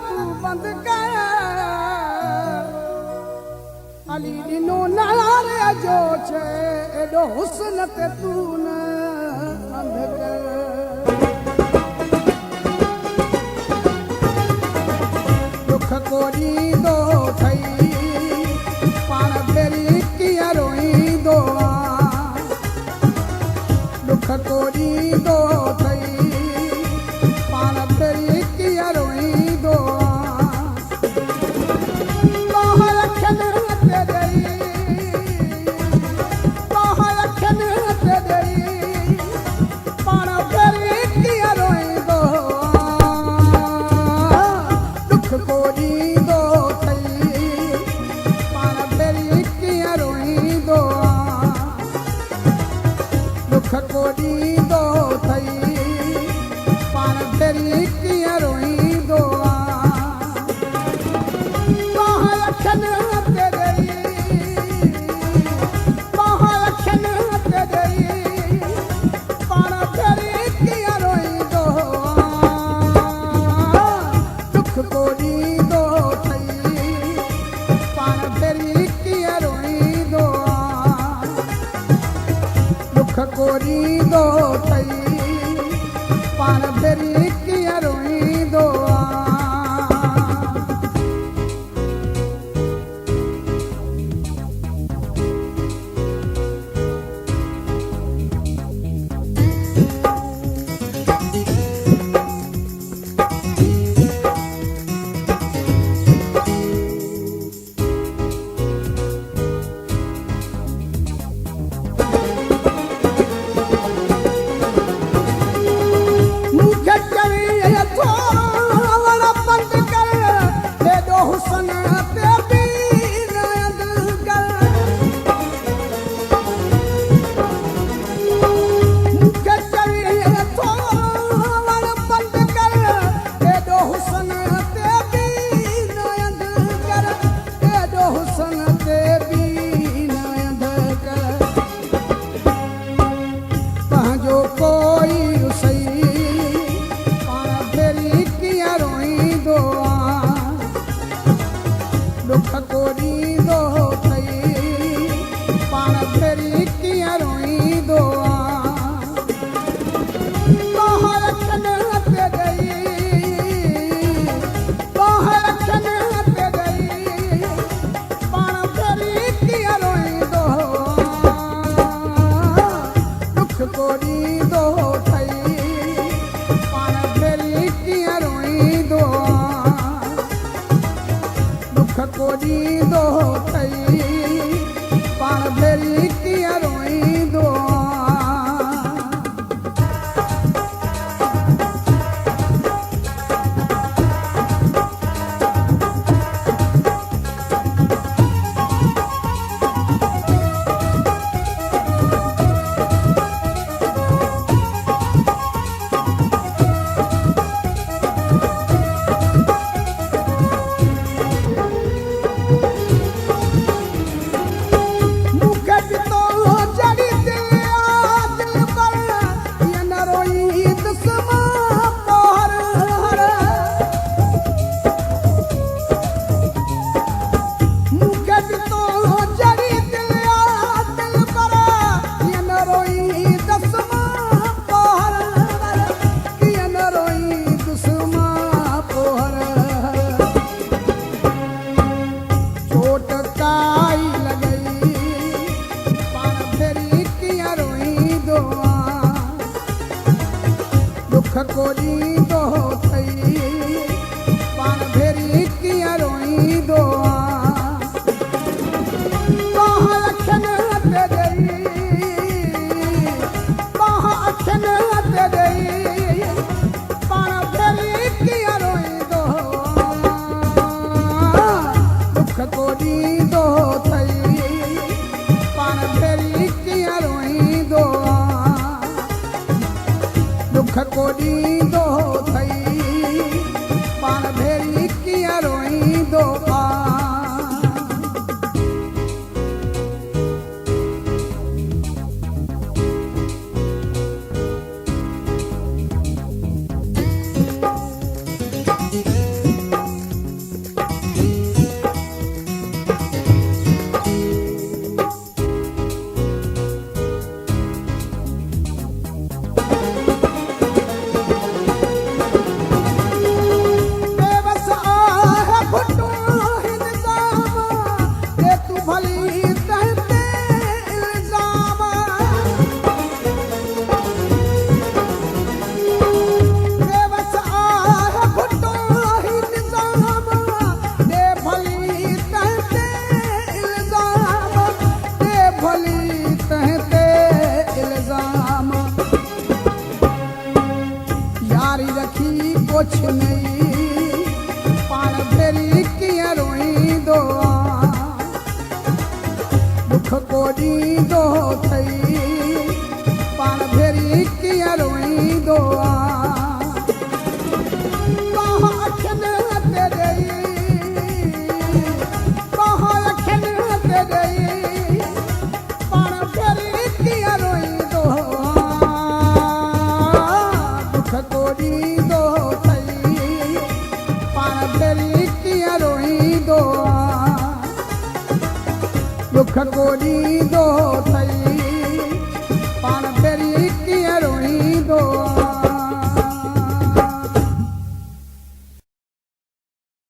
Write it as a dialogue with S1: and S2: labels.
S1: तू बंद कर अली दिनो नारे जो छे एडो हुस्न ते तू न बंद कर दुख कोरी दो थई पाण फेरी किया रोई दो दुख कोरी दो थई पाण फेरी किया रोई दो कोडी दो थई पाण फेरी किया रोई दो लखन ते गई लखन ते गई पाण फेरी किया रोई दो दुख कोडी दो थई पाण फेरी किया रोई दो दुख कोरी दो थई पाण फेरी किया रोई दो दुख कोरी दो थई पाण फेरी किया रोई दो लखन ते गई लखन ते गई पाण फेरी किया रोई दो दुख कोरी दो थई पाण फेरी किया रोई दो दुख कोडी दो थई पाण फेरी किया रोई दो दुख कोरी दो थई पाण फेरी किया रोई दो लखन ते गई लखन ते गई पाण फेरी किया रोई दो दुख कोरी दो थई पाण फेरी किया रोई दो दुख कोडी दो थई पाण फेरी किया रोई दो जारी रखी कुछ नहीं पाण फेरी कीअं रोईंदो दुख को ॾींदो अथई पाण फेरी कीअं रोईंदो दुख को ॾींदो अथई पाण फेरी कीअं रोईंदो